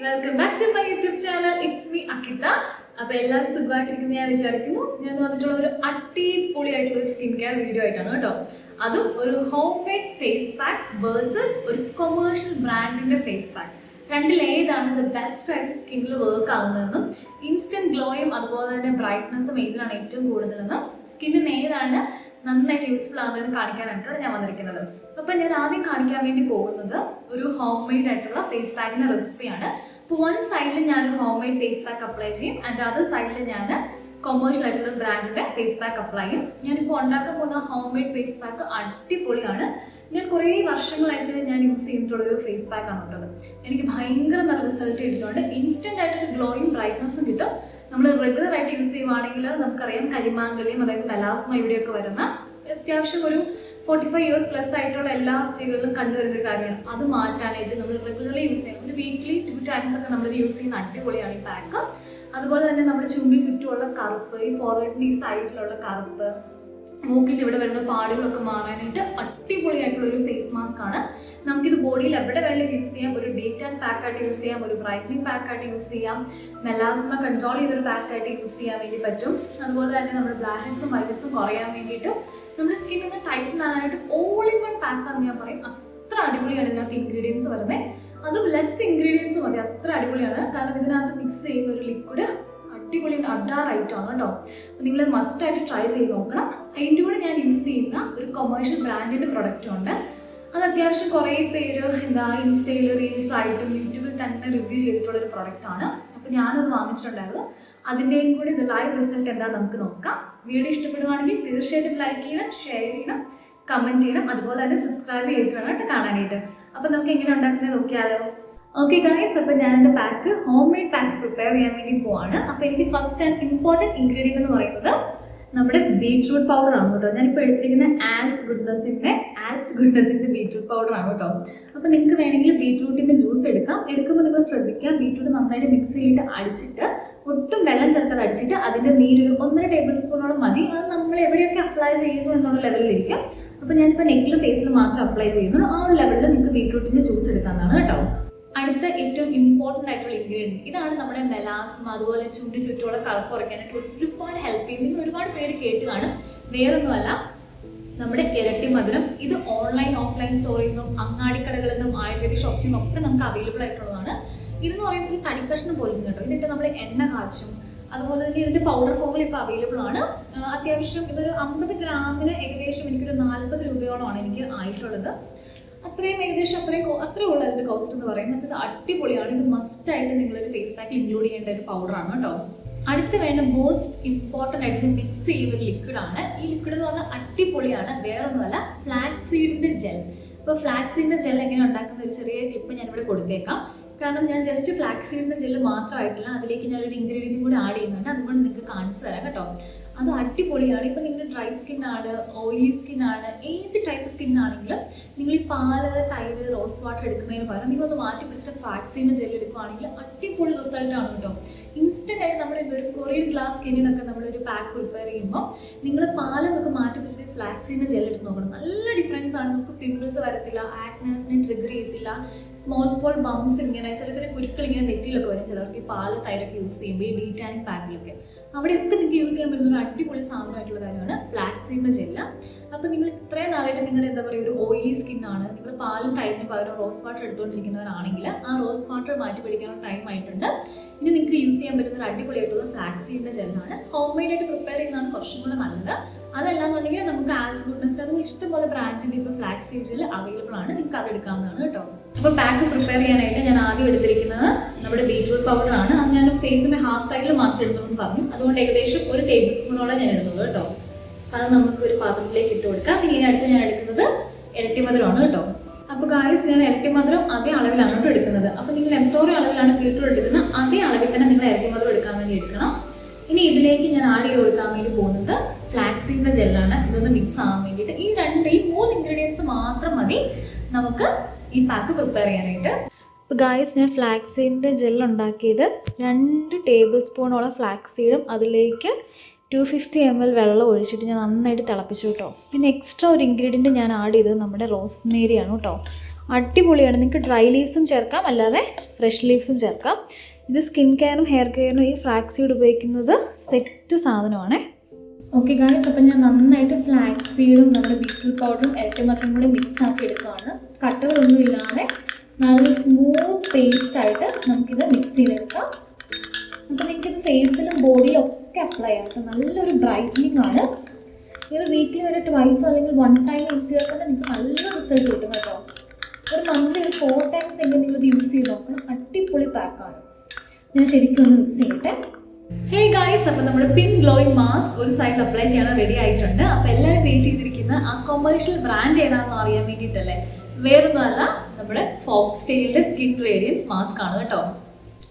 Welcome back to my YouTube channel. It's me Akkitha. അപ്പോൾ എല്ലാവരും സുഖമായിട്ടിരിക്കുന്ന ഞാൻ വിചാരിക്കുന്നു. ഞാൻ വന്നിട്ടുള്ള ഒരു അടിപൊളിയായിട്ടുള്ള ഒരു സ്കിൻ കെയർ വീഡിയോ ആയിട്ടാണ് കേട്ടോ. അതും ഒരു home made face pack versus ഒരു കൊമേഴ്ഷ്യൽ ബ്രാൻഡിൻ്റെ ഫേസ് പാക്ക്. രണ്ടിലേതാണ് ഇത് ബെസ്റ്റ് ആയിട്ട് സ്കിന്നിൽ വർക്ക് ആകുന്നതെന്നും ഇൻസ്റ്റൻറ്റ് ഗ്ലോയും അതുപോലെ തന്നെ ബ്രൈറ്റ്നസ്സും ഏതിനാണ് ഏറ്റവും കൂടുതലെന്നും സ്കിന്നിന് ഏതാണ് നന്നായിട്ട് യൂസ്ഫുൾ ആകുന്നതെന്ന് കാണിക്കാനായിട്ടാണ് ഞാൻ വന്നിരിക്കുന്നത്. അപ്പോൾ ഞാൻ ആദ്യം കാണിക്കാൻ വേണ്ടി പോകുന്നത് ഒരു ഹോം മെയ്ഡ് ആയിട്ടുള്ള ഫേസ് പാക്കിൻ്റെ റെസിപ്പിയാണ്. അപ്പോൾ വൺ സൈഡിൽ ഞാൻ home made face pack apply ചെയ്യും, ആൻഡ് അതർ സൈഡിൽ ഞാൻ കൊമേഴ്ഷ്യൽ ആയിട്ടുള്ള ബ്രാൻഡിൻ്റെ ഫേസ് പാക്ക് അപ്ലൈ ചെയ്യും. ഞാനിപ്പോൾ ഉണ്ടാക്കാൻ പോകുന്ന ഹോം മെയ്ഡ് ഫേസ് പാക്ക് അടിപൊളിയാണ്. ഞാൻ കുറേ വർഷങ്ങളായിട്ട് ഞാൻ യൂസ് ചെയ്തിട്ടുള്ളൊരു ഫേസ് പാക്കാണ് ഉള്ളത്. എനിക്ക് ഭയങ്കര നല്ല റിസൾട്ട് കിട്ടിയിട്ടുണ്ട്. ഇൻസ്റ്റൻ്റ് ആയിട്ടൊരു ഗ്ലോയും ബ്രൈറ്റ്നസ്സും കിട്ടും. നമ്മൾ റെഗുലർ ആയിട്ട് യൂസ് ചെയ്യുവാണെങ്കിൽ നമുക്കറിയാം കരിമാങ്കലിയും അതായത് മെലാസ്മ ഇവിടെയൊക്കെ വരുന്ന അത്യാവശ്യം ഒരു 45 ഇയേഴ്സ് പ്ലസ് ആയിട്ടുള്ള എല്ലാ സ്ത്രീകളിലും കണ്ടുവരുന്നൊരു കാര്യമാണ്. അത് മാറ്റാനായിട്ട് നമ്മൾ റെഗുലർലി യൂസ് ചെയ്യണം. ഒരു വീക്ക്ലി 2 times ഒക്കെ നമ്മൾ യൂസ് ചെയ്യുന്ന അടിപൊളിയാണ് ഈ പാക്ക്. അതുപോലെ തന്നെ നമ്മുടെ ചുണ്ടിൽ ചുറ്റുമുള്ള കറുപ്പ്, ഈ ഫോർവേഡിൻ്റെ ഈ സൈഡിലുള്ള കറുപ്പ്, മൂക്കിൻ്റെ ഇവിടെ വരുന്ന പാടുകളൊക്കെ മാറാനായിട്ട് അടിപൊളിയായിട്ടുള്ള ഒരു ഫേസ് മാസ്ക് ആണ്. നമുക്കിത് ബോഡിയിൽ എവിടെ വേണമെങ്കിലും യൂസ് ചെയ്യാം. ഒരു ഡേ ടാൻ പാക്കായിട്ട് യൂസ് ചെയ്യാം, ഒരു ബ്രൈറ്റനിങ് പാക്കായിട്ട് യൂസ് ചെയ്യാം, മെലാസ്മ കൺട്രോൾ ചെയ്തൊരു പാക്കായിട്ട് യൂസ് ചെയ്യാൻ വേണ്ടി പറ്റും. അതുപോലെ തന്നെ നമ്മുടെ ബ്ലാക്ക് ഹെഡ്സും വൈറ്റ് ഹെഡ്സും കുറയാൻ വേണ്ടിയിട്ട് നമ്മുടെ സ്കിൻ ഒന്ന് ടൈറ്റൻ ആകാനായിട്ട് ഓൾ ഇൻ വൺ പാക്കാന്ന് ഞാൻ പറയും. അത്ര അടിപൊളിയാണ് ഇതിനകത്ത് ഇൻഗ്രീഡിയൻസ് വരുന്നത്. അതും ലെസ് ഇൻഗ്രീഡിയൻസ് മതി, അത്ര അടിപൊളിയാണ്. കാരണം ഇതിനകത്ത് മിക്സ് ചെയ്യുന്ന ഒരു ലിക്വിഡ് അടിപൊളി അഡാറായിട്ടാണ് കേട്ടോ. അപ്പോൾ നിങ്ങൾ മസ്റ്റായിട്ട് ട്രൈ ചെയ്ത് നോക്കണം. അതിൻ്റെ കൂടെ ഞാൻ യൂസ് ചെയ്യുന്ന ഒരു കൊമേഴ്ഷ്യൽ ബ്രാൻഡിൻ്റെ പ്രൊഡക്റ്റും ഉണ്ട്. അത് അത്യാവശ്യം കുറേ പേര് ഇൻസ്റ്റയിൽ റീൽസ് ആയിട്ടും യൂട്യൂബിൽ തന്നെ റിവ്യൂ ചെയ്തിട്ടുള്ളൊരു പ്രൊഡക്റ്റാണ്. അപ്പോൾ ഞാനത് വാങ്ങിച്ചിട്ടുണ്ടായിരുന്നു. അതിൻ്റെയും കൂടി ഇത് ലൈവ് റിസൾട്ട് എന്താ നമുക്ക് നോക്കാം. വീഡിയോ ഇഷ്ടപ്പെടുവാണെങ്കിൽ തീർച്ചയായിട്ടും ലൈക്ക് ചെയ്യണം, ഷെയർ ചെയ്യണം, കമൻറ്റ് ചെയ്യണം. അതുപോലെ തന്നെ സബ്സ്ക്രൈബ് ചെയ്തിട്ട് വേണം കേട്ടോ കാണാനായിട്ട്. അപ്പോൾ നമുക്ക് എങ്ങനെ ഉണ്ടാക്കുന്നത് നോക്കിയാലോ. ഓക്കെ ഗൈസ്, അപ്പോൾ ഞാൻ എൻ്റെ pack home made pack prepare ചെയ്യാൻ വേണ്ടി പോവാണ്. അപ്പോൾ എനിക്ക് ഫസ്റ്റ് ആൻഡ് ഇമ്പോർട്ടൻറ്റ് ഇൻഗ്രീഡിയൻ്റ് എന്ന് പറയുന്നത് നമ്മുടെ ബീറ്റ്റൂട്ട് പൗഡർ ആണ് കേട്ടോ. ഞാനിപ്പോൾ എടുത്തിരിക്കുന്ന ആൽസ് ഗുഡ്നസിൻ്റെ ബീറ്റ്റൂട്ട് പൗഡർ ആണ് കേട്ടോ. അപ്പോൾ നിങ്ങൾക്ക് വേണമെങ്കിൽ ബീറ്റ്റൂട്ടിൻ്റെ ജ്യൂസ് എടുക്കുമ്പോൾ നിങ്ങൾ ശ്രദ്ധിക്കുക, ബീറ്റ്റൂട്ട് നന്നായിട്ട് മിക്സിയിലിട്ട് അടിച്ചിട്ട് ഒട്ടും വെള്ളം ചേർക്കാതെ അടിച്ചിട്ട് അതിൻ്റെ നീരൊരു 1.5 ടേബിൾ സ്പൂണോളം മതി. അത് നമ്മൾ എവിടെയൊക്കെ അപ്ലൈ ചെയ്യുന്നു എന്നുള്ള ലെവലിലിരിക്കും. അപ്പോൾ ഞാനിപ്പോൾ നെക്കിൽ ഫേസിൽ മാത്രം അപ്ലൈ ചെയ്യുന്നു. ആ ഒരു ലെവലിൽ നിങ്ങൾക്ക് ബീറ്റ്റൂട്ടിൻ്റെ ജ്യൂസ് എടുക്കാവുന്നതാണ് കേട്ടോ. അടുത്ത ഏറ്റവും ഇമ്പോർട്ടൻ്റ് ആയിട്ടുള്ള ഇൻഗ്രീഡിയൻറ്റ് ഇതാണ് നമ്മുടെ മെലാസ്മ. അതുപോലെ ചുണ്ടി ചുറ്റുമുള്ള കറുപ്പ് കുറയ്ക്കാനായിട്ട് ഒരുപാട് ഹെൽപ്പ് ചെയ്യും. നിങ്ങൾ ഒരുപാട് പേര് കേട്ട് കാണും. വേറൊന്നുമല്ല, നമ്മുടെ ഇരട്ടി മധുരം. ഇത് ഓൺലൈൻ ഓഫ്ലൈൻ സ്റ്റോറിൽ നിന്നും അങ്ങാടിക്കടകളിൽ നിന്നും ആയുർവേദിക് ഷോപ്സിൽ നിന്നും ഒക്കെ നമുക്ക് അവൈലബിൾ ആയിട്ടുള്ളതാണ്. ഇതെന്ന് പറയുമ്പോൾ ഒരു തടിക്കഷ്ണം പോലും കേട്ടോ. ഇതിട്ട് നമ്മൾ എണ്ണ കാച്ചും. അതുപോലെ തന്നെ ഇതിൻ്റെ പൗഡർ ഫോമിൽ ഇപ്പോൾ അവൈലബിൾ ആണ്. അത്യാവശ്യം ഇതൊരു 50 ഗ്രാമിന് ഏകദേശം എനിക്കൊരു 40 രൂപയോളമാണ് എനിക്ക് ആയിട്ടുള്ളത്. അത്രയും ഏകദേശം അത്രേ ഉള്ളൂ അതിൻ്റെ കോസ്റ്റ് എന്ന് പറയുന്നത്. ഇത് അടിപൊളിയാണ്. ഇത് മസ്റ്റായിട്ട് നിങ്ങളൊരു ഫേസ് പാക്കിൽ ഇൻക്ലൂഡ് ചെയ്യേണ്ട ഒരു പൗഡറാണ് കേട്ടോ. അടുത്ത വേണ്ട മോസ്റ്റ് ഇമ്പോർട്ടൻ്റ് ആയിട്ട് ഇത് മിക്സ് ചെയ്യുന്ന ഒരു ലിക്വിഡാണ്. ഈ ലിക്വിഡ് എന്ന് പറഞ്ഞാൽ അടിപൊളിയാണ്. വേറൊന്നുമല്ല, ഫ്ലാക്സ് സീഡിൻ്റെ ജെൽ. ഇപ്പോൾ ഫ്ലാക്സ് സീഡിൻ്റെ ജെൽ എങ്ങനെ ഉണ്ടാക്കുന്ന ഒരു ചെറിയ ക്ലിപ്പ് ഞാനിവിടെ കൊടുത്തേക്കാം. കാരണം ഞാൻ ജസ്റ്റ് ഫ്ലാക്സ് സീഡിൻ്റെ ജെല്ല് മാത്രമായിട്ടില്ല, അതിലേക്ക് ഞാനൊരു ഇൻഗ്രീഡിയൻറ്റും കൂടി ആഡ് ചെയ്യുന്നുണ്ട്. അതുകൊണ്ട് നിങ്ങൾക്ക് കാണിച്ചു തരാം കേട്ടോ. അത് അടിപൊളിയാണ്. ഇപ്പം നിങ്ങൾ ഡ്രൈ സ്കിന്നാണ്, ഓയിലി സ്കിന്നാണ്, ഏത് ടൈപ്പ് സ്കിന്നാണെങ്കിലും നിങ്ങൾ ഈ പാല്, തൈര്, റോസ് വാട്ടർ എടുക്കുന്നതിന് പകരം നിങ്ങളൊന്ന് മാറ്റി പിടിച്ചിട്ട് ഫ്ലാക്സ് സീഡിൻ്റെ ജെല്ല് എടുക്കുകയാണെങ്കിൽ അടിപൊളി റിസൾട്ടാണ് കേട്ടോ. ഇൻസ്റ്റൻ്റ് ആയിട്ട് നമ്മൾ ഒരു കൊറിയൻ ഗ്ലാസ് സ്കിന്നിനൊക്കെ നമ്മളൊരു പാക്ക് പ്രിപ്പയർ ചെയ്യുമ്പോൾ നിങ്ങൾ പാലെന്നൊക്കെ മാറ്റി വെച്ചിട്ട് ഫ്ലാക്സ് സീഡിൻ്റെ ജെല്ല് എടുത്ത് നോക്കണം. നല്ല ഡിഫറൻസ് ആണ്. നമുക്ക് പിമ്പിൾസ് വരത്തില്ല, ആക്നെസിനെ ട്രിഗർ ചെയ്യത്തില്ല, സ്മോൾ ബംസ് ഇങ്ങനെ ചെറിയ കുരുക്കൾ ഇങ്ങനെ നെറ്റിയിലൊക്കെ വരും ചിലർക്ക് ഈ പാല്, തൈരൊക്കെ യൂസ് ചെയ്യുമ്പോൾ ഈ ഡീറ്റാനിങ് പാക്കിലൊക്കെ. അവിടെയൊക്കെ നിങ്ങൾക്ക് യൂസ് ചെയ്യാൻ പറ്റുന്ന ഒരു അടിപൊളി സാധനമായിട്ടുള്ള കാര്യമാണ് ഫ്ലാക്സ് സീഡിൻ്റെ ജെല്ല്. അപ്പോൾ നിങ്ങൾ ഇത്രയും നാളായിട്ട് നിങ്ങളുടെ എന്താ പറയുക ഒരു ഓയിലി സ്കിന്നാണ്, നിങ്ങൾ പാലും തൈരിന് പകരം റോസ് വാട്ടർ എടുത്തുകൊണ്ടിരിക്കുന്നവരാണെങ്കിൽ ആ റോസ് വാട്ടർ മാറ്റി പിടിക്കാനുള്ള ടൈം ആയിട്ടുണ്ട്. ഇനി നിങ്ങൾക്ക് യൂസ് ചെയ്യാൻ പറ്റുന്ന ഒരു അടിപൊളിയായിട്ടുള്ള ഫ്ലാക്സ് സീഡിൻ്റെ ജെല്ലാണ്. ഹോം മെയ്ഡായിട്ട് പ്രിപ്പയർ ചെയ്യുന്നതാണ് കുറച്ചും കൂടെ നല്ലത്. അതല്ലാന്നുണ്ടെങ്കിൽ നമുക്ക് ആൽസ് ഗുഡ്നസിൻ്റെ അതുപോലെ ഇഷ്ടംപോലെ ബ്രാൻഡിൻ്റെ ഇപ്പോൾ ഫ്ലാക്സ് സീഡ് ജെൽ അവൈലബിൾ ആണ്. നിങ്ങൾക്ക് അത് എടുക്കാവുന്നതാണ് കേട്ടോ. അപ്പോൾ പാക്ക് പ്രിപ്പയർ ചെയ്യാനായിട്ട് ഞാൻ ആദ്യം എടുത്തിരിക്കുന്നത് നമ്മുടെ ബീറ്റ്റൂട്ട് പൗഡറാണ്. അത് ഞാൻ ഫേസിൻ്റെ ഹാഫ് സൈഡിൽ മാത്രം എടുത്തോളൂ പറഞ്ഞു. അതുകൊണ്ട് ഏകദേശം 1 ടേബിൾ സ്പൂണോളം ഞാൻ എടുത്തുള്ളൂ കേട്ടോ. അത് നമുക്ക് ഒരു പാത്രത്തിലേക്ക് ഇട്ട് കൊടുക്കാം. ഇനി അടുത്ത് ഞാൻ എടുക്കുന്നത് ഇരട്ടി മധുരമാണ് കേട്ടോ. അപ്പോൾ ഗായ്സ്, ഞാൻ ഇരട്ടി മധുരം അതേ അളവിലാണ് കേട്ടോ എടുക്കുന്നത്. അപ്പോൾ നിങ്ങൾ എന്തോരം അളവിലാണ് ബീറ്റ്റൂട്ട് എടുക്കുന്നത് അതേ അളവിൽ തന്നെ നിങ്ങൾ ഇരട്ടി മധുരം എടുക്കാൻ വേണ്ടി എടുക്കണം. ഇനി ഇതിലേക്ക് ഞാൻ ആഡ് ചെയ്ത് കൊടുക്കാൻ വേണ്ടി പോകുന്നത് ഫ്ലാക്സ് സീഡിൻ്റെ ജെല്ലാണ്. ഇതൊന്ന് മിക്സ് ആവാൻ വേണ്ടിയിട്ട് ഈ 3 ഇൻഗ്രീഡിയൻസ് മാത്രം മതി നമുക്ക് ഈ പാക്ക് പ്രിപ്പയർ ചെയ്യാനായിട്ട്. അപ്പോൾ ഗായ്സ്, ഞാൻ ഫ്ലാക്സ് സീഡിൻ്റെ ജെൽ ഉണ്ടാക്കിയത് 2 ടേബിൾ സ്പൂണോളം ഫ്ലാക്സ് സീഡും അതിലേക്ക് 250 ml വെള്ളം ഒഴിച്ചിട്ട് ഞാൻ നന്നായിട്ട് തിളപ്പിച്ചു കേട്ടോ. പിന്നെ എക്സ്ട്രാ ഒരു ഇൻഗ്രീഡിയൻറ്റ് ഞാൻ ആഡ് ചെയ്തത് നമ്മുടെ റോസ്മേരിയാണ് കേട്ടോ. അടിപൊളിയാണ്. നിങ്ങൾക്ക് ഡ്രൈ ലീവ്സും ചേർക്കാം, അല്ലാതെ ഫ്രഷ് ലീവ്സും ചേർക്കാം. ഇത് സ്കിൻ കെയറും ഹെയർ കെയറിനും ഈ ഫ്ലാക്സ് സീഡ് ഉപയോഗിക്കുന്നത് സെറ്റ് സാധനമാണ്. ഓക്കെ ഗായ്സ്, അപ്പം ഞാൻ നന്നായിട്ട് ഫ്ലാക്സ് സീഡും നമ്മുടെ ബീറ്റ്റൂട്ട് പൗഡറും ഇരട്ടിമധുരം കൂടി മിക്സ് ആക്കി എടുക്കുകയാണ്. കട്ടകളൊന്നും ഇല്ലാതെ നല്ല സ്മൂത്ത് പേസ്റ്റായിട്ട് നമുക്കിത് മിക്സ് ചെയ്തെടുക്കാം. അപ്പോൾ നിങ്ങൾക്കിത് ഫേസിലും ബോഡിയിലും ഒക്കെ അപ്ലൈ ചെയ്യാം കേട്ടോ. നല്ലൊരു ബ്രൈറ്റനിങ് ആണ്. ഇത് വീക്കിലി ഒരു ട്വൈസ് അല്ലെങ്കിൽ 1 ടൈം യൂസ് ചെയ്താൽ നിങ്ങൾക്ക് നല്ല റിസൾട്ട് കിട്ടും കേട്ടോ. ഒരു മന്ത്ലി ഒരു 4 ടൈംസ് എങ്കിലും നിങ്ങളിത് യൂസ് ചെയ്ത് നോക്കണം. അടിപൊളി പാക്കാണ്. ഞാൻ ശരിക്കും ഒന്ന് മിക്സ് ചെയ്യട്ടെ. ഹേ ഗായ്സ്, അപ്പോൾ നമ്മുടെ പിങ്ക് ഗ്ലോയിങ് മാസ്ക് ഒരു സൈഡിൽ അപ്ലൈ ചെയ്യാൻ റെഡി ആയിട്ടുണ്ട്. അപ്പോൾ എല്ലാവരും വെയിറ്റ് ചെയ്തിരിക്കുന്ന ആ കൊമേഴ്ഷ്യൽ ബ്രാൻഡ് ഏതാണെന്ന് അറിയാൻ വേണ്ടിയിട്ടല്ലേ, വേറൊന്നുമല്ല, നമ്മുടെ ഫോക്സ്ടെയിലിൻ്റെ സ്കിൻ റേഡിയൻസ് മാസ്ക് ആണ് കേട്ടോ.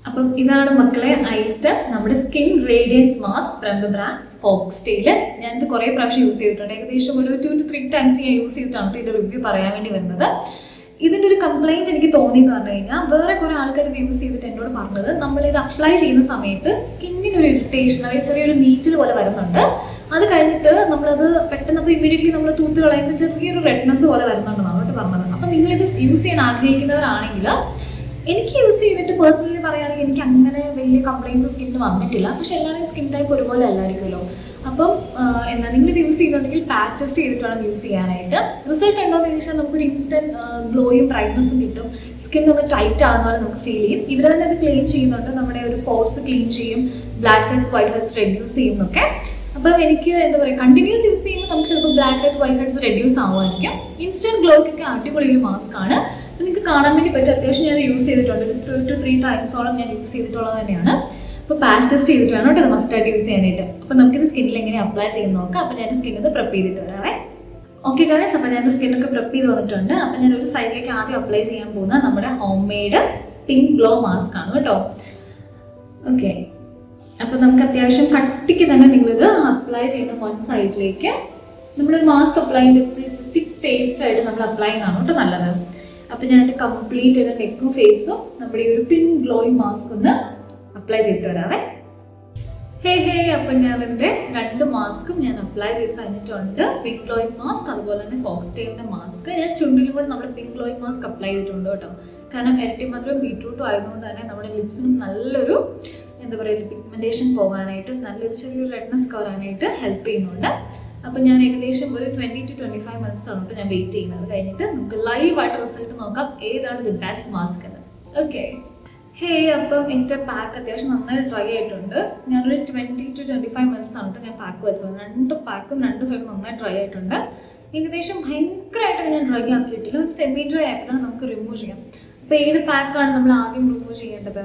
അപ്പം ഇതാണ് മക്കളെ ഐറ്റം, നമ്മുടെ skin radiance mask from the brand Foxtail. ഞാനിത് കുറേ പ്രാവശ്യം യൂസ് ചെയ്തിട്ടുണ്ട്. ഏകദേശം ഒരു 2 to 3 ടൈംസ് ഞാൻ യൂസ് ചെയ്തിട്ടാണ് ഇതിൻ്റെ റിവ്യൂ പറയാൻ വേണ്ടി വരുന്നത്. ഇതിൻ്റെ ഒരു കംപ്ലൈൻറ്റ് എനിക്ക് തോന്നിയെന്ന് പറഞ്ഞു കഴിഞ്ഞാൽ, വേറെ കുറേ ആൾക്കാർ ഇത് യൂസ് ചെയ്തിട്ട് എന്നോട് പറഞ്ഞത്, നമ്മളിത് അപ്ലൈ ചെയ്യുന്ന സമയത്ത് സ്കിന്നിനൊരു ഇറിറ്റേഷൻ, അതായത് ചെറിയൊരു നീറ്റൽ പോലെ വരുന്നുണ്ട്. അത് കഴിഞ്ഞിട്ട് നമ്മളത് പെട്ടെന്ന് അപ്പോൾ ഇമ്മീഡിയറ്റ്ലി നമ്മൾ തൂത്ത് കളയുമ്പോൾ ചെറിയൊരു റെഡ്നെസ് പോലെ വരുന്നുണ്ടെന്നാണ് കേട്ടോ പറഞ്ഞത്. അപ്പം നിങ്ങളിത് യൂസ് ചെയ്യാൻ ആഗ്രഹിക്കുന്നവരാണെങ്കിൽ, എനിക്ക് യൂസ് ചെയ്തിട്ട് പേഴ്സണലി പറയുകയാണെങ്കിൽ എനിക്ക് അങ്ങനെ വലിയ കംപ്ലൈൻറ്റ്സ് സ്കിന്നിന് വന്നിട്ടില്ല. പക്ഷെ എല്ലാവരും സ്കിൻ ടൈപ്പ് ഒരുപോലെ അല്ലായിരിക്കുമല്ലോ. അപ്പം എന്താ, നിങ്ങളിത് യൂസ് ചെയ്യുന്നുണ്ടെങ്കിൽ പാക്ക് ടെസ്റ്റ് ചെയ്തിട്ട് വേണം യൂസ് ചെയ്യാനായിട്ട്. റിസൾട്ട് ഉണ്ടോ എന്ന് ചോദിച്ചാൽ നമുക്കൊരു ഇൻസ്റ്റൻറ്റ് ഗ്ലോയും ബ്രൈറ്റ്നസ്സും കിട്ടും. സ്കിൻ ഒന്ന് ടൈറ്റ് ആകുന്ന പോലെ നമുക്ക് ഫീൽ ചെയ്യും. ഇവർ തന്നെ അത് ക്ലീൻ ചെയ്യുന്നുണ്ട്, നമ്മുടെ ഒരു പോർസ് ക്ലീൻ ചെയ്യും, blackheads whiteheads reduce ചെയ്യുന്നൊക്കെ. അപ്പം എനിക്ക് എന്താ പറയുക, കണ്ടിന്യൂസ് യൂസ് ചെയ്യുമ്പോൾ നമുക്ക് ചിലപ്പോൾ blackhead whiteheads reduce ആവുമായിരിക്കും. ഇൻസ്റ്റൻറ്റ് ഗ്ലോയ്ക്കൊക്കെ അടിപൊളി ഒരു മാസ്ക് ആണ്. അപ്പം നിങ്ങൾക്ക് കാണാൻ വേണ്ടി പറ്റും. അത്യാവശ്യം ഞാൻ യൂസ് ചെയ്തിട്ടുണ്ട്, 2 to 3 ടൈംസോളം ഞാൻ യൂസ് ചെയ്തിട്ടുള്ളത് തന്നെയാണ്. അപ്പോൾ പാച്ച് ടെസ്റ്റ് ചെയ്തിട്ട് വേണം കേട്ടോ ഇത് മസ്റ്റായിട്ട് യൂസ് ചെയ്യാനായിട്ട്. അപ്പോൾ നമുക്കിത് സ്കിന്നിൽ എങ്ങനെ അപ്ലൈ ചെയ്യുന്ന നോക്കാം. അപ്പോൾ ഞാൻ സ്കിന്നിത് പ്രെപ്പ് ചെയ്തിട്ട് വരാവേ. ഓക്കെ ഗായ്സ്, അപ്പോൾ ഞാൻ സ്കിന്നൊക്കെ പ്രെപ്പ് ചെയ്ത് വന്നിട്ടുണ്ട്. അപ്പോൾ ഞാൻ ഒരു സൈഡിലേക്ക് ആദ്യം അപ്ലൈ ചെയ്യാൻ പോകുന്ന നമ്മുടെ home made pink glow mask ആണ് കേട്ടോ. ഓക്കെ, അപ്പോൾ നമുക്ക് അത്യാവശ്യം കട്ടിക്ക് തന്നെ നിങ്ങളിത് അപ്ലൈ ചെയ്യുന്ന 1 സൈഡിലേക്ക് നമ്മളൊരു മാസ്ക് അപ്ലൈ ചെയ്ത് തിക്ക് പേസ്റ്റായിട്ട് നമ്മൾ അപ്ലൈ ചെയ്യുന്നതാണ് കേട്ടോ നല്ലത്. അപ്പോൾ ഞാൻ എൻ്റെ കംപ്ലീറ്റ് എൻ്റെ നെക്കും ഫേസും നമ്മുടെ ഈ ഒരു പിങ്ക് ഗ്ലോയിങ് മാസ്ക് ഒന്ന് അപ്ലൈ ചെയ്തിട്ട് വരാവേ. അപ്പം ഞാൻ എൻ്റെ 2 മാസ്കും ഞാൻ അപ്ലൈ ചെയ്ത് കഴിഞ്ഞിട്ടുണ്ട്. പിങ്ക് ഗ്ലോയിങ് മാസ്ക്, അതുപോലെ തന്നെ ഫോക്സ്ടെയിലിൻ്റെ മാസ്ക്. ഞാൻ ചുണ്ടിലും കൂടെ നമ്മുടെ പിങ്ക് ഗ്ലോയിങ് മാസ്ക് അപ്ലൈ ചെയ്തിട്ടുണ്ട് കേട്ടോ. കാരണം ഇരട്ടിമധുരം ബീറ്റ്റൂട്ടും ആയതുകൊണ്ട് തന്നെ നമ്മുടെ ലിപ്സിനും നല്ലൊരു എന്താ പറയുക, പിഗ്മെൻറ്റേഷൻ പോകാനായിട്ടും നല്ലൊരു ചെറിയൊരു റെഡ്നെസ് കവറാനായിട്ട് ഹെൽപ്പ് ചെയ്യുന്നുണ്ട്. അപ്പോൾ ഞാൻ ഏകദേശം ഒരു 20 to 25 മിനിറ്റ്സ് ആണ് ഇപ്പോൾ ഞാൻ വെയിറ്റ് ചെയ്യുന്നത്. കഴിഞ്ഞിട്ട് നമുക്ക് ലൈവായിട്ട് റിസൾട്ട് നോക്കാം ഏതാണ് ദി ബെസ്റ്റ് മാസ്ക് എന്ന്. ഓക്കെ, അപ്പം എൻ്റെ പാക്ക് അത്യാവശ്യം നന്നായിട്ട് ഡ്രൈ ആയിട്ടുണ്ട്. ഞാനൊരു 20 to 25 മിനിറ്റ്സ് ആണ് ഞാൻ പാക്ക് വെച്ചത്. 2 പാക്കും 2 സൈഡും നന്നായി ഡ്രൈ ആയിട്ടുണ്ട്. ഏകദേശം ഭയങ്കരമായിട്ട് ഞാൻ ഡ്രൈ ആക്കിയിട്ടില്ല, ഒരു സെമി ഡ്രൈ ആയപ്പോൾ തന്നെ നമുക്ക് റിമൂവ് ചെയ്യാം. അപ്പോൾ ഏത് പാക്കാണ് നമ്മൾ ആദ്യം റിമൂവ് ചെയ്യേണ്ടത്?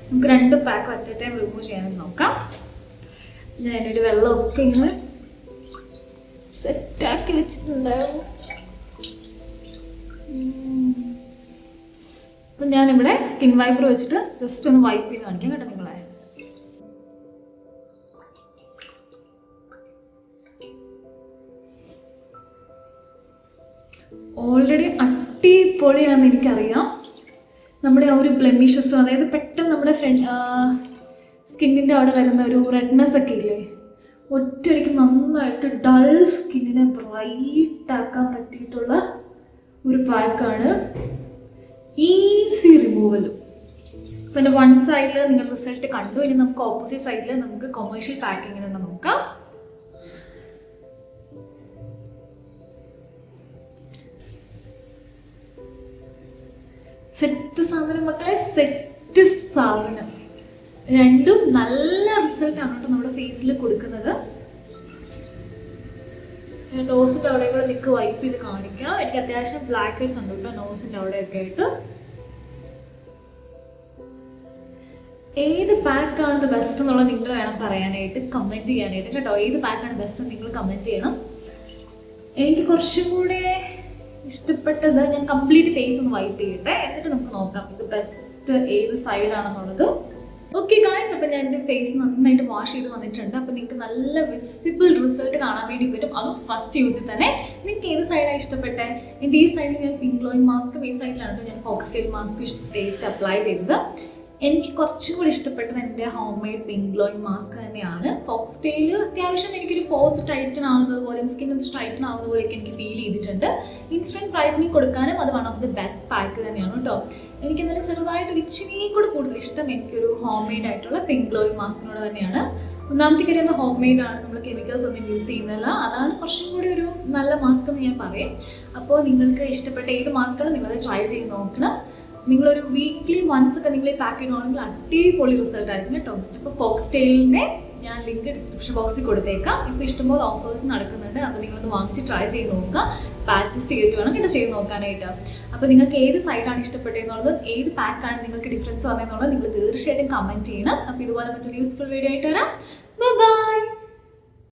നമുക്ക് 2 പാക്ക് ഒറ്റ ടൈം റിമൂവ് ചെയ്യാനും നോക്കാം. ഞാനൊരു വെള്ളമൊക്കെ ഇങ്ങനെ സെറ്റാക്കി വെച്ചിട്ടുണ്ടായിരുന്നു. അപ്പം ഞാനിവിടെ സ്കിൻ വൈപ്പർ വെച്ചിട്ട് ജസ്റ്റ് ഒന്ന് വൈപ്പ് ചെയ്ത് കാണിക്കാം കേട്ടോ നിങ്ങളെ. ഓൾറെഡി അടിപൊളിയാണെന്ന് എനിക്കറിയാം. നമ്മുടെ ആ ഒരു ബ്ലെമിഷസ്, അതായത് പെട്ടെന്ന് നമ്മുടെ സ്കിന്നിൻ്റെ അവിടെ വരുന്ന ഒരു റെഡ്നെസ് ഒക്കെ ഇല്ലേ, ഒറ്റയടിക്ക് നന്നായിട്ട് ഡൾ സ്കിന്നിനെ ബ്രൈറ്റ് ആക്കാൻ പറ്റിയിട്ടുള്ള ഒരു പാക്കാണ്. ഈസി റിമൂവലും. പിന്നെ 1 സൈഡിൽ നിങ്ങൾ റിസൾട്ട് കണ്ടു. ഇനി നമുക്ക് ഓപ്പോസിറ്റ് സൈഡിൽ നമുക്ക് കൊമേഴ്ഷ്യൽ പാക്കിങ്ങിന് നോക്കാം. സെറ്റ് സാധനം മക്കളെ, സെറ്റ് സാധനം. 2ഉം നല്ല റിസൾട്ടാണ് കേട്ടോ നമ്മുടെ ഫേസിൽ കൊടുക്കുന്നത്. നോസിൻ്റെ അവിടെ കൂടെ നിൽക്ക് വൈപ്പ് ചെയ്ത് കാണിക്കാം. എനിക്ക് അത്യാവശ്യം ബ്ലാക്ക് ഹെഡ്സ് ഉണ്ട് കേട്ടോ നോസിൻ്റെ അവിടെയൊക്കെ ആയിട്ട്. ഏത് പാക്കാണ് ഇത് ബെസ്റ്റ് എന്നുള്ളത് നിങ്ങൾ വേണം പറയാനായിട്ട്, കമൻറ്റ് ചെയ്യാനായിട്ട് കേട്ടോ. ഏത് പാക്കാണ് ബെസ്റ്റ് നിങ്ങൾ കമൻറ്റ് ചെയ്യണം. എനിക്ക് കുറച്ചും കൂടെ ഇഷ്ടപ്പെട്ടത്, ഞാൻ കംപ്ലീറ്റ് ഫേസ് ഒന്ന് വൈപ്പ് ചെയ്യട്ടെ, എന്നിട്ട് നമുക്ക് നോക്കാം ഇത് ബെസ്റ്റ് ഏത് സൈഡാണെന്നുള്ളത്. ഓക്കെ ഗായ്സ്, അപ്പോൾ ഞാൻ എൻ്റെ ഫേസ് നന്നായിട്ട് വാഷ് ചെയ്ത് വന്നിട്ടുണ്ട്. അപ്പോൾ നിങ്ങൾക്ക് നല്ല വിസിബിൾ റിസൾട്ട് കാണാൻ വേണ്ടി പറ്റും, അതും ഫസ്റ്റ് യൂസിൽ തന്നെ. നിങ്ങൾക്ക് ഏത് സൈഡാണ് ഇഷ്ടപ്പെട്ടെ? എൻ്റെ ഈ സൈഡിൽ ഞാൻ പിങ്ക് ഗ്ലോയിങ് മാസ്ക്, ഈ സൈഡിലാണ് ഞാൻ ഫോക്സ്ടെയിൽ മാസ്ക് പേസ്റ്റ് അപ്ലൈ ചെയ്തത്. എനിക്ക് കുറച്ചും കൂടി ഇഷ്ടപ്പെട്ടത് എൻ്റെ home made pink glowing mask തന്നെയാണ്. ഫോക്സ്ടെയിൽ അത്യാവശ്യം എനിക്കൊരു പോസ്റ്റ് ടൈറ്റൻ ആവുന്നത് പോലെയും സ്കിൻ ഒന്ന് ടൈറ്റൻ ആവുന്ന പോലെയൊക്കെ എനിക്ക് ഫീൽ ചെയ്തിട്ടുണ്ട്. ഇൻസ്റ്റൻറ്റ് ബ്രൈറ്റനിങ് കൊടുക്കാനും അത് one of the best pack തന്നെയാണ് കേട്ടോ. എനിക്ക് എന്നാലും ചെറുതായിട്ടൊരു ഇച്ചിരിയും കൂടി കൂടുതൽ ഇഷ്ടം എനിക്കൊരു ഹോം മെയ്ഡ് ആയിട്ടുള്ള പിങ്ക് ഗ്ലോയിങ് മാസ്കിനോട് തന്നെയാണ്. ഒന്നാമത്തെ കാര്യം ഹോം മെയ്ഡ് ആണ്, നമ്മൾ കെമിക്കൽസ് ഒന്നും യൂസ് ചെയ്യുന്നില്ല. അതാണ് കുറച്ചും കൂടി ഒരു നല്ല മാസ്ക് എന്ന് ഞാൻ പറയും. അപ്പോൾ നിങ്ങൾക്ക് ഇഷ്ടപ്പെട്ട ഏത് മാസ്കാണ് നിങ്ങളത് ട്രൈ ചെയ്ത് നോക്കണം. നിങ്ങളൊരു വീക്ക്ലി വൺസ് ഒക്കെ നിങ്ങൾ ഈ പാക്ക് ചെയ്യുകയാണെങ്കിൽ അടിപൊളി റിസൾട്ട് ആയിരിക്കും കേട്ടോ. അപ്പോൾ ഫോക്സ്ടെയിലിൻ്റെ ഞാൻ ലിങ്ക് ഡിസ്ക്രിപ്ഷൻ ബോക്സിൽ കൊടുത്തേക്കാം. ഇപ്പോൾ ഇഷ്ടംപോലെ ഓഫേഴ്സ് നടക്കുന്നുണ്ട്. അപ്പോൾ നിങ്ങളൊന്ന് വാങ്ങിച്ച് ട്രൈ ചെയ്ത് നോക്കുക. പാച്ച് ടെസ്റ്റ് ചെയ്തിട്ട് വേണം കേട്ടോ ചെയ്ത് നോക്കാനായിട്ട്. അപ്പോൾ നിങ്ങൾക്ക് ഏത് സൈഡാണ് ഇഷ്ടപ്പെട്ടതെന്നുള്ളതും ഏത് പാക്കാണ് നിങ്ങൾക്ക് ഡിഫറൻസ് വന്നതെന്നുള്ളത് നിങ്ങൾ തീർച്ചയായിട്ടും കമൻറ്റ് ചെയ്യണം. അപ്പോൾ ഇതുപോലെ മറ്റൊരു യൂസ്ഫുൾ വീഡിയോ ആയിട്ട് വരാം. ബൈ.